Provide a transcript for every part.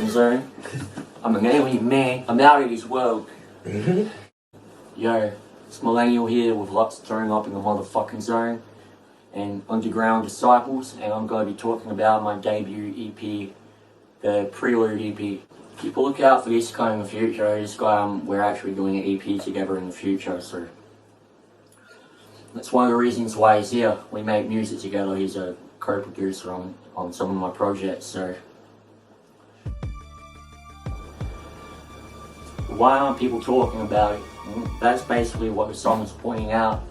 fucking zone. I'm an alien man. I'm out of this world. Yo, it's Millennial here with Loxtone up in the motherfucking zone and Underground Disciples, and I'm going to be talking about my debut EP, the Prelude EP. Keep a lookout for this coming in the future. This guy, we're actually doing an EP together in the future, so that's one of the reasons why he's here. We make music together. He's a co-producer on some of my projects, so why aren't people talking about it? That's basically what the song is pointing out,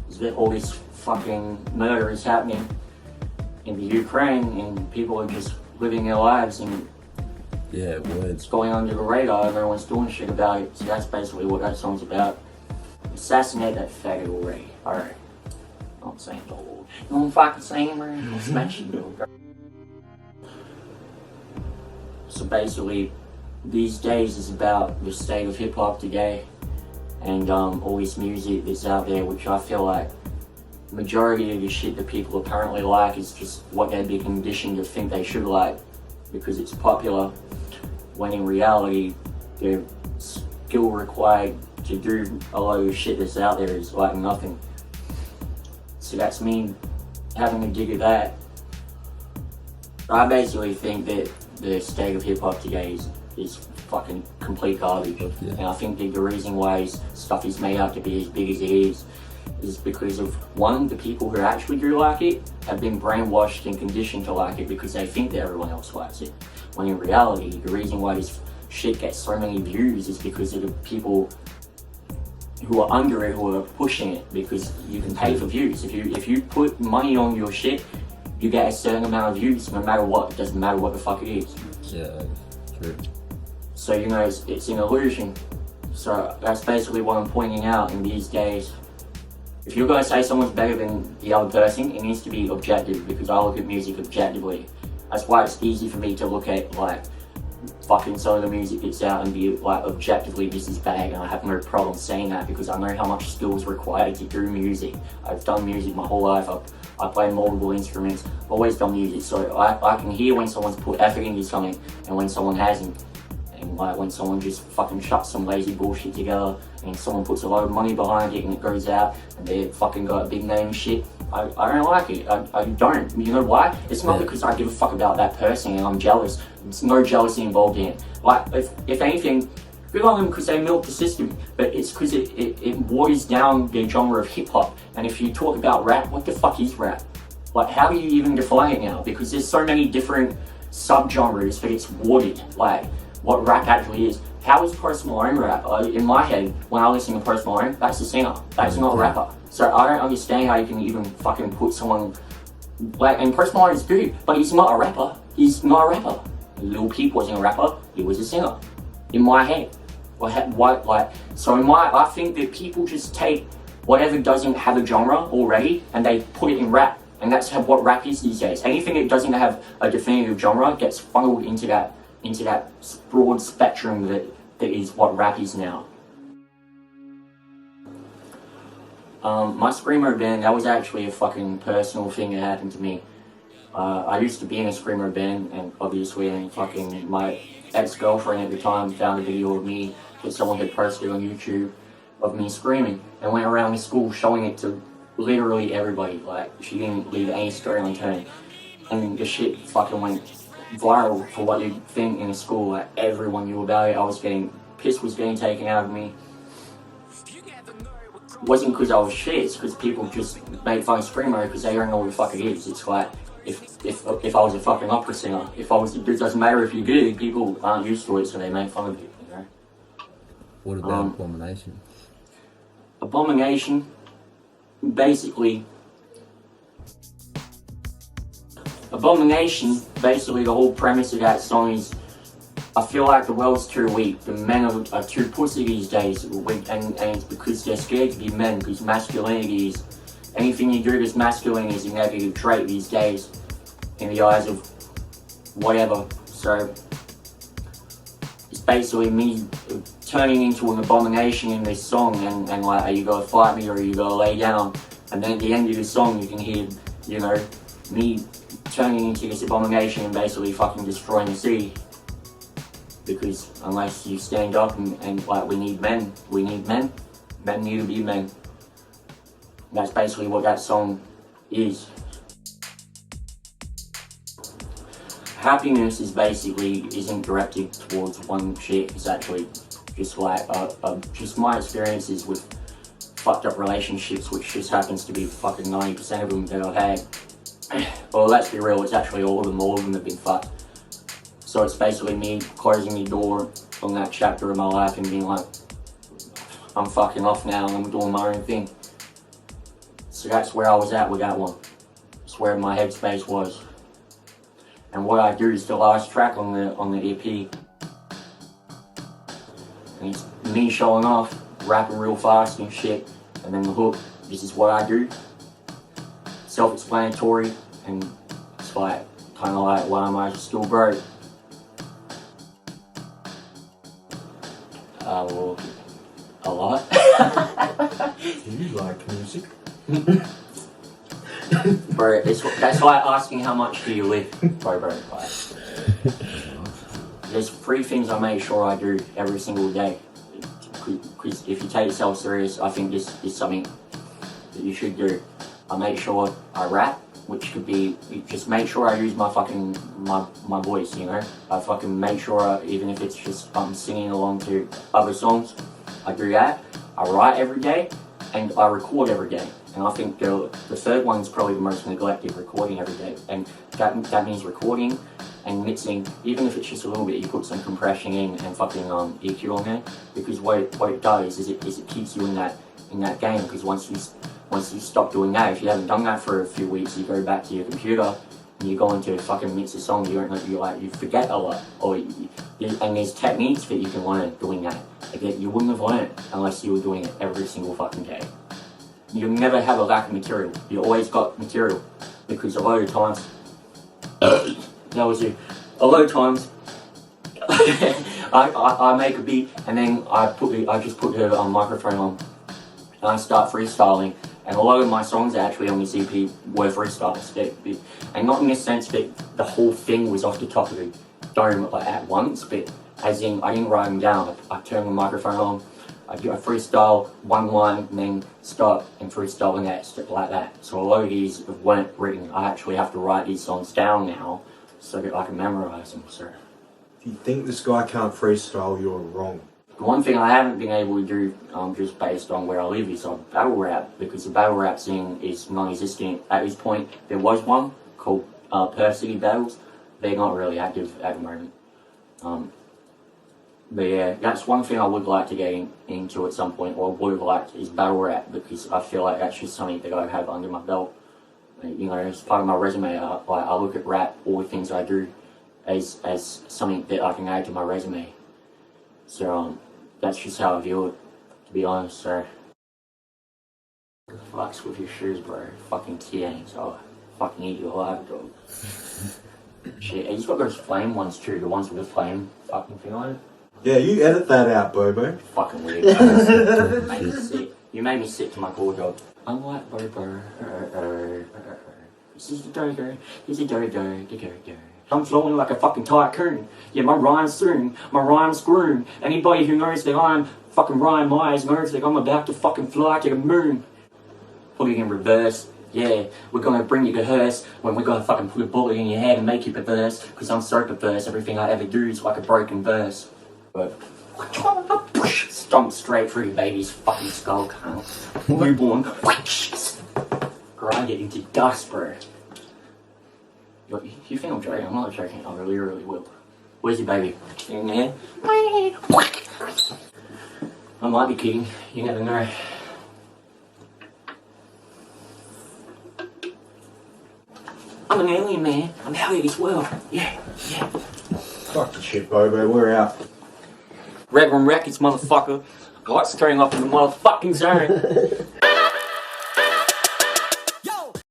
is that all this fucking murder is happening in the Ukraine and people are just living their lives and it's going under the radar and no one's doing shit about it. So that's basically what that song's about. Assassinate that faggot already. Alright. I'm saying the Lord. You know what I'm fucking saying, man? I'll smash you. So basically, these days is about the state of hip hop today and all this music that's out there, which I feel like majority of the shit that people apparently like is just what they've been conditioned to think they should like because it's popular, when in reality the skill required to do a lot of shit that's out there is like nothing. So that's me having a dig at that. I basically think that the state of hip hop today is fucking complete garbage. And I think that the reason why stuff is made out to be as big as it is because of, one, the people who actually do like it have been brainwashed and conditioned to like it because they think that everyone else likes it. When in reality, the reason why this shit gets so many views is because of the people who are under it, who are pushing it, because you can pay for views. If you put money on your shit, you get a certain amount of views no matter what. It doesn't matter what the fuck it is. Yeah, true. So, you know, it's an illusion. So that's basically what I'm pointing out in these days. If you're going to say someone's better than the other person, it needs to be objective, because I look at music objectively. That's why it's easy for me to look at, like, fucking some of the music that's out and be like, objectively this is bad, and I have no problem saying that because I know how much skill is required to do music. I've done music my whole life. I play multiple instruments, always done music, so I can hear when someone's put effort into something and when someone hasn't. And like when someone just fucking shuts some lazy bullshit together and someone puts a lot of money behind it and it goes out and they fucking got a big name shit, I don't like it. I don't. You know why? It's not because I give a fuck about that person and I'm jealous. There's no jealousy involved in it. Like, if anything, good on them because they milk the system, but it's because it waters down the genre of hip hop. And if you talk about rap, what the fuck is rap? Like, how do you even define it now? Because there's so many different subgenres that it's watered. Like, what rap actually is. How is Post Malone rap? In my head, when I listen to Post Malone, that's a singer. That's not a rapper. So I don't understand how you can even fucking put someone like, and Post Malone is good, but he's not a rapper. He's not a rapper. Lil Peep wasn't a rapper. He was a singer. In my head. I think that people just take whatever doesn't have a genre already and they put it in rap. And that's what rap is these days. Anything that doesn't have a definitive genre gets funneled into that broad spectrum that is what rap is now. My screamo band, that was actually a fucking personal thing that happened to me. I used to be in a screamo band, and obviously my ex-girlfriend at the time found a video of me that someone had posted on YouTube of me screaming, and went around the school showing it to literally everybody. Like, she didn't leave any stone unturned, and the shit fucking went viral for what you'd think in a school. Like, everyone knew about it. Piss was getting taken out of me. It wasn't because I was shit, it's because people just made fun of screamo because they don't know what the fuck it is. It's like, if I was a fucking opera singer, it doesn't matter if you're good, people aren't used to it, so they make fun of you, you know? What about Abomination? Abomination, basically, the whole premise of that song is, I feel like the world's too weak. The men are too pussy these days, and it's because they're scared to be men, because masculinity is, anything you do that's masculine is a negative trait these days, in the eyes of whatever. So, it's basically me turning into an abomination in this song, and like, are you gonna fight me or are you gonna lay down? And then at the end of the song you can hear, you know, me turning into this abomination and basically fucking destroying the city. because unless you stand up and like we need men need to be men. That's basically what that song is. Happiness is basically isn't directed towards one shit. It's actually just like just my experiences with fucked up relationships, which just happens to be fucking 90% of them that I've had. Well, let's be real, it's actually all of them have been fucked. So it's basically me closing the door on that chapter of my life and being like, I'm fucking off now and I'm doing my own thing. So that's where I was at with that one. It's where my headspace was. And what I do is the last track on the EP. And it's me showing off, rapping real fast and shit. And then the hook, this is what I do. Self-explanatory, and it's like, kind of like, why am I still broke? Well, a lot. Do you like music? Bro, that's like asking how much do you live, bro. Like, there's 3 things I make sure I do every single day. Because if you take yourself serious, I think this is something that you should do. I make sure I rap, which could be, just make sure I use my fucking, my voice, you know? I fucking make sure, even if it's just I'm singing along to other songs, I do that. I write every day, and I record every day. And I think the third one's probably the most neglected, recording every day. And that means recording and mixing, even if it's just a little bit, you put some compression in and fucking EQ on there. Because what it does is it keeps you in that game. Because once you stop doing that, if you haven't done that for a few weeks, you go back to your computer and you go into fucking mix a song, you forget a lot. And there's techniques that you can learn doing that you wouldn't have learned unless you were doing it every single fucking day. You'll never have a lack of material. You always got material. Because a lot of times, that was it. A lot of times, I make a beat and then I just put the microphone on and I start freestyling. And a lot of my songs actually on this EP were freestyles. And not in the sense that the whole thing was off the top of the dome like at once, but as in I didn't write them down. I turned the microphone on, I freestyle one line and then stop and freestyle the next, like that. So a lot of these weren't written. I actually have to write these songs down now so that I can memorize them. So If you think this guy can't freestyle, you're wrong. the one thing I haven't been able to do, just based on where I live, is on battle rap, because the battle rap scene is non-existent at this point. There was one called Per City Battles. They're not really active at the moment. But yeah, that's one thing I would like to get into at some point, or would have liked, is battle rap, because I feel like that's just something that I have under my belt. You know, as part of my resume, I look at rap, all the things I do, as something that I can add to my resume. So that's just how I view it, to be honest, sir. Fucks with your shoes, bro. Fucking TNs, I'll fucking eat you alive, dog. Shit, he's got those flame ones too, the ones with the flame fucking thing on it. Yeah, you edit that out, BoBeau. Fucking weird. You made me sick. You made me sick to my core, dog. I'm like BoBeau. This is the dodo. This is the dodo. I'm flowing like a fucking tycoon. Yeah, my rhyme's soon. My rhyme's screwed. Anybody who knows that I'm fucking Ryan Myers knows that I'm about to fucking fly to the moon. Put it in reverse. Yeah, we're gonna bring you to hearse when we're gonna fucking put a bullet in your head and make you perverse. Cause I'm so perverse, everything I ever do is like a broken verse. But stomp straight through your baby's fucking skull, cunt. Newborn. Grind it into dust, bro. You think I'm joking? I'm not joking. I really, really will. Where's your baby? In there? I might be kidding. You never know. I'm an alien, man. I'm out of this world. Yeah. Fuck the shit, BoBeau. We're out. Reverend Records, motherfucker. Lights turning off in the motherfucking zone.